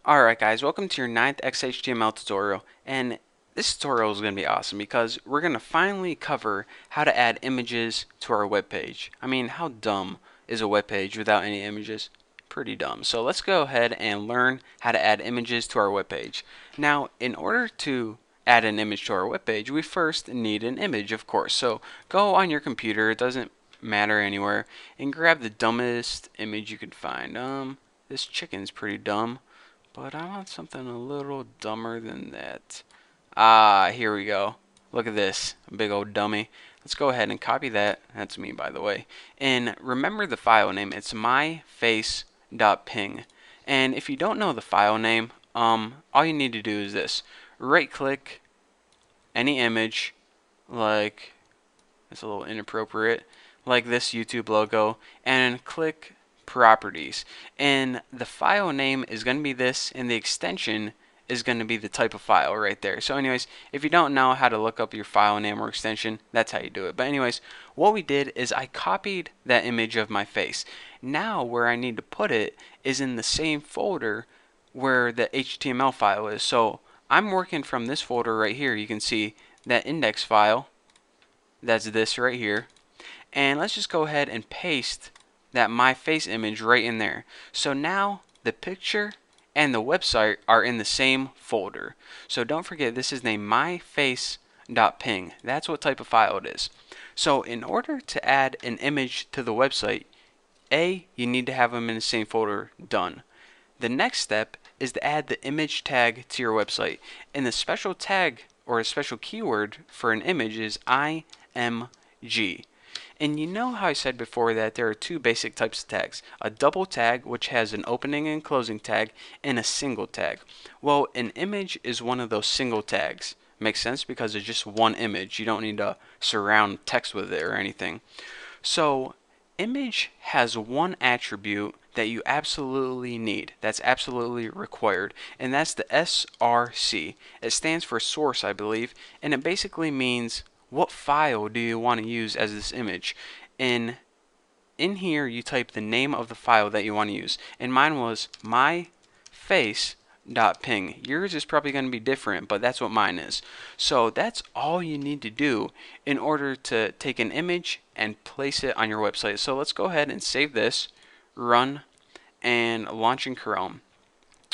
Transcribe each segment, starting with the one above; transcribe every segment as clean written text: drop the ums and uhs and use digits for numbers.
Alright guys, welcome to your 9th XHTML tutorial, and this tutorial is going to be awesome because we're going to finally cover how to add images to our web page. I mean, how dumb is a web page without any images? Pretty dumb. So let's go ahead and learn how to add images to our web page. Now, in order to add an image to our web page, we first need an image, of course. So go on your computer, it doesn't matter anywhere, and grab the dumbest image you could find. This chicken's pretty dumb. But I want something a little dumber than that. Ah, here we go. Look at this, big old dummy. Let's go ahead and copy that. That's me, by the way. And remember the file name. It's myface.png. And if you don't know the file name, all you need to do is this. Right-click any image, like, it's a little inappropriate, like this YouTube logo, and click properties, and the file name is going to be this, and the extension is going to be the type of file right there. So anyways, if you don't know how to look up your file name or extension, that's how you do it. But anyways, what we did is I copied that image of my face. Now where I need to put it is in the same folder where the HTML file is. So I'm working from this folder right here. You can see that index file, that's this right here, and let's just go ahead and paste that my face image right in there. So now the picture and the website are in the same folder. So don't forget, this is named myface.png. That's what type of file it is. So in order to add an image to the website, you need to have them in the same folder. Done. The next step is to add the image tag to your website, and the special tag or a special keyword for an image is img. And you know how I said before that there are two basic types of tags. A double tag, which has an opening and closing tag, and a single tag. Well, an image is one of those single tags. Makes sense because it's just one image. You don't need to surround text with it or anything. So, image has one attribute that you absolutely need. That's absolutely required. And that's the src. It stands for source, I believe, and it basically means what file do you want to use as this image. In here you type the name of the file that you want to use, and mine was myface.png. Yours is probably going to be different, but that's what mine is. So that's all you need to do in order to take an image and place it on your website. So let's go ahead and save this, run, and launch in Chrome.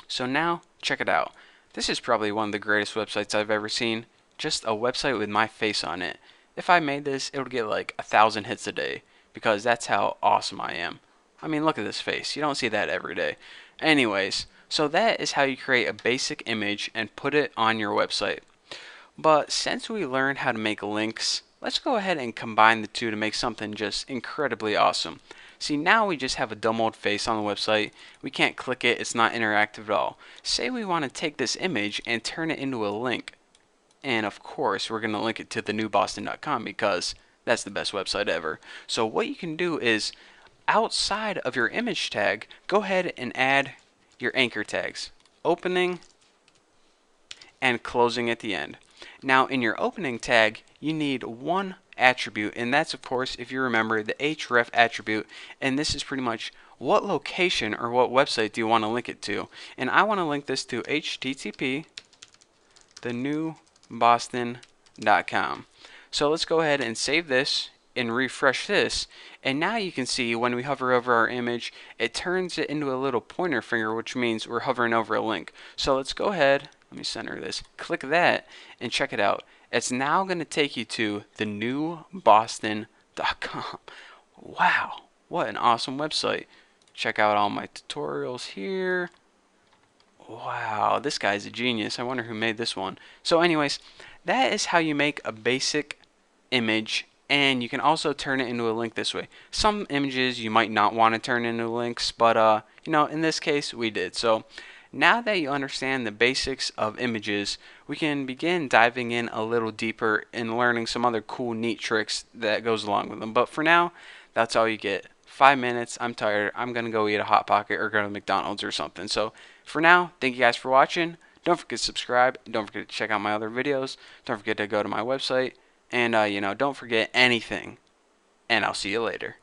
So now check it out. This is probably one of the greatest websites I've ever seen. Just a website with my face on it. If I made this, it would get like 1,000 hits a day because that's how awesome I am. I mean, look at this face. You don't see that every day. Anyways, so that is how you create a basic image and put it on your website. But since we learned how to make links, let's go ahead and combine the two to make something just incredibly awesome. See, now we just have a dumb old face on the website. We can't click it. It's not interactive at all. Say we want to take this image and turn it into a link. And of course, we're going to link it to thenewboston.com because that's the best website ever. So what you can do is, outside of your image tag, go ahead and add your anchor tags. Opening and closing at the end. Now in your opening tag, you need one attribute, and that's of course, if you remember, the href attribute, and this is pretty much what location or what website do you want to link it to. And I want to link this to http thenewboston.com. So let's go ahead and save this and refresh this, and now you can see when we hover over our image, it turns it into a little pointer finger, which means we're hovering over a link. So let's go ahead, let me center this, click that, and check it out. It's now going to take you to thenewboston.com. Wow, what an awesome website. Check out all my tutorials here. Wow, this guy's a genius. I wonder who made this one. So anyways, that is how you make a basic image, and you can also turn it into a link this way. Some images you might not want to turn into links, but you know, in this case we did. So now that you understand the basics of images, we can begin diving in a little deeper and learning some other cool, neat tricks that goes along with them. But for now, that's all you get. 5 minutes, I'm tired, I'm gonna go eat a Hot Pocket or go to McDonald's or something. So for now, thank you guys for watching. Don't forget to subscribe. Don't forget to check out my other videos. Don't forget to go to my website. And you know, don't forget anything. And I'll see you later.